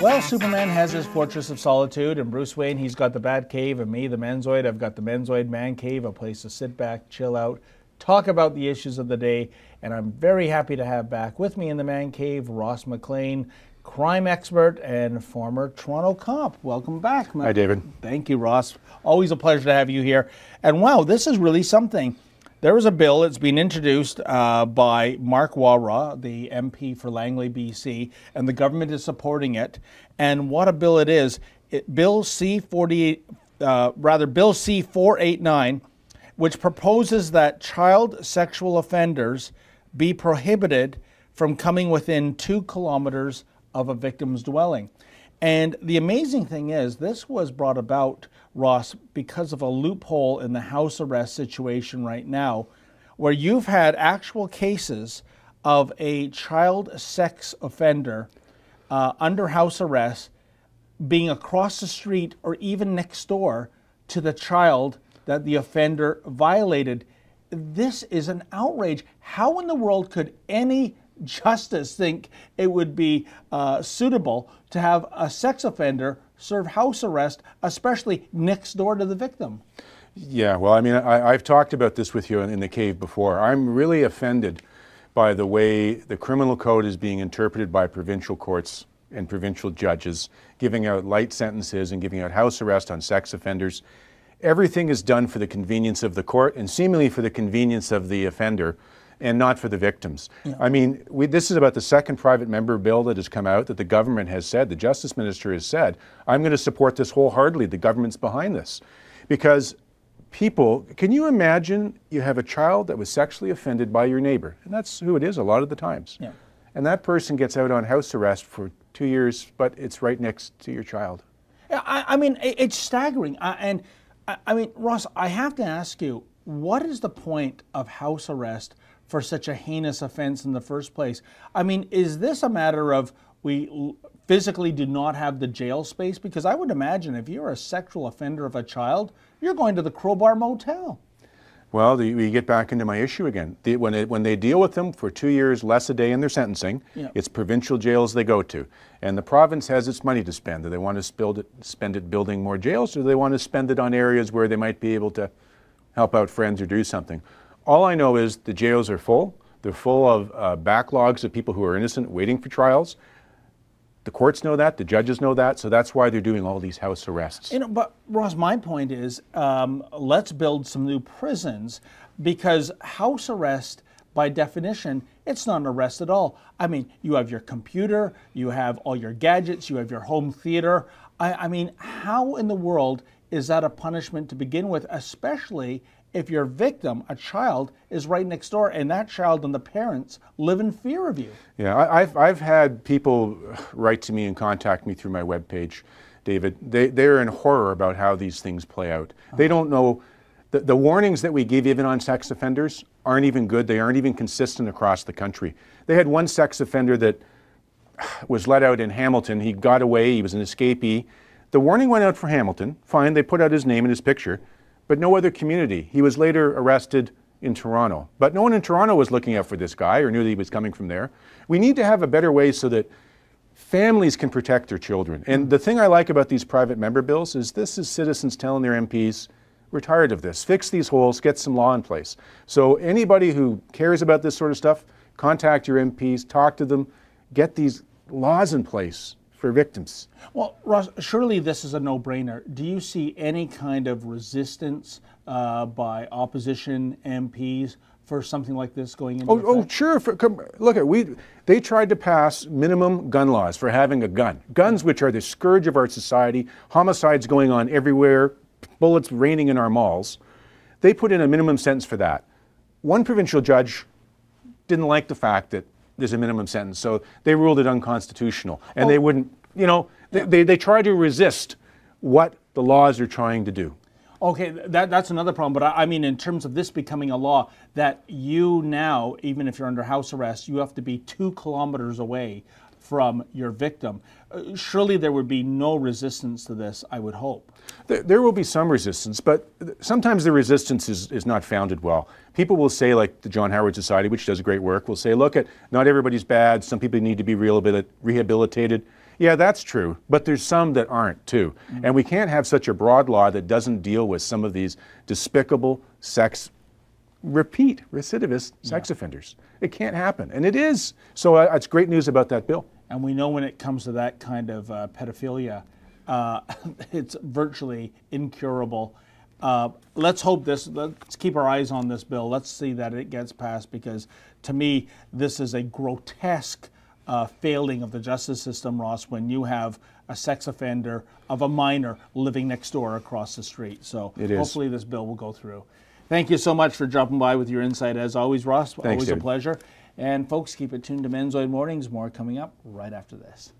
Well, Superman has his fortress of solitude, and Bruce Wayne, he's got the Bat Cave, and me, the Menzoid, I've got the Menzoid Man Cave, a place to sit back, chill out, talk about the issues of the day, and I'm very happy to have back with me in the Man Cave, Ross McLean, crime expert and former Toronto cop. Welcome back. Hi, David. Thank you, Ross. Always a pleasure to have you here. And wow, this is really something. There is a bill that's been introduced by Mark Wara, the MP for Langley, BC, and the government is supporting it. And what a bill it is! Bill C-489, which proposes that child sexual offenders be prohibited from coming within 2 kilometers of a victim's dwelling. And the amazing thing is, this was brought about, Ross, because of a loophole in the house arrest situation right now, where you've had actual cases of a child sex offender under house arrest being across the street or even next door to the child that the offender violated. This is an outrage. How in the world could any justice think it would be suitable to have a sex offender serve house arrest, especially next door to the victim? Yeah, well, I mean, I've talked about this with you in the cave before. I'm really offended by the way the criminal code is being interpreted by provincial courts and provincial judges, giving out light sentences and giving out house arrest on sex offenders. Everything is done for the convenience of the court and seemingly for the convenience of the offender, and not for the victims. Yeah. I mean, this is about the second private member bill that has come out that the government has said, the Justice Minister has said, I'm going to support this wholeheartedly. The government's behind this. Because people, can you imagine you have a child that was sexually offended by your neighbor? And that's who it is a lot of the times. Yeah. And that person gets out on house arrest for 2 years, but it's right next to your child. Yeah, I mean, it's staggering. I mean, Ross, I have to ask you, what is the point of house arrest for such a heinous offense in the first place? I mean, is this a matter of we physically do not have the jail space? Because I would imagine if you're a sexual offender of a child, you're going to the Crowbar Motel. Well, we get back into my issue again. When they deal with them for 2 years less a day in their sentencing, yeah, it's provincial jails they go to. And the province has its money to spend. Do they want to spend it building more jails, or do they want to spend it on areas where they might be able to help out friends or do something? All I know is the jails are full. They're full of backlogs of people who are innocent waiting for trials. The courts know that, the judges know that, so that's why they're doing all these house arrests. You know, but Ross, my point is, let's build some new prisons, because house arrest, by definition, it's not an arrest at all. I mean, you have your computer, you have all your gadgets, you have your home theater. I mean, how in the world is that a punishment to begin with, especially if your victim, a child, is right next door and that child and the parents live in fear of you? Yeah, I've had people write to me and contact me through my webpage, David. They're in horror about how these things play out. They don't know, the warnings that we give even on sex offenders aren't even good. They aren't even consistent across the country. They had one sex offender that was let out in Hamilton. He got away, he was an escapee. The warning went out for Hamilton, fine, they put out his name and his picture, but no other community. He was later arrested in Toronto. But no one in Toronto was looking out for this guy or knew that he was coming from there. We need to have a better way so that families can protect their children. And the thing I like about these private member bills is this is citizens telling their MPs, we're tired of this. Fix these holes, get some law in place. So anybody who cares about this sort of stuff, contact your MPs, talk to them, get these laws in place for victims. Well, Ross, surely this is a no-brainer. Do you see any kind of resistance by opposition MPs for something like this going into effect? Oh, sure. Look, they tried to pass minimum gun laws for having a gun. Guns, which are the scourge of our society, homicides going on everywhere, bullets raining in our malls. They put in a minimum sentence for that. One provincial judge didn't like the fact that there's a minimum sentence, so they ruled it unconstitutional. And they wouldn't, you know, they try to resist what the laws are trying to do. Okay, that's another problem, but I mean in terms of this becoming a law, that you now, even if you're under house arrest, you have to be 2 kilometers away from your victim. Surely there would be no resistance to this, I would hope. There will be some resistance, but sometimes the resistance is not founded well. People will say, like the John Howard Society, which does great work, will say, look, not everybody's bad, some people need to be rehabilitated. Yeah, that's true, but there's some that aren't too. And we can't have such a broad law that doesn't deal with some of these despicable recidivist sex offenders. It can't happen, and it is. So it's great news about that bill. And we know when it comes to that kind of pedophilia, it's virtually incurable. Let's hope let's keep our eyes on this bill. Let's see that it gets passed, because to me, this is a grotesque failing of the justice system, Ross, when you have a sex offender of a minor living next door across the street. So hopefully this bill will go through. Thank you so much for dropping by with your insight as always, Ross. Thanks, always David. a pleasure. And folks, keep it tuned to Menzoid Mornings. More coming up right after this.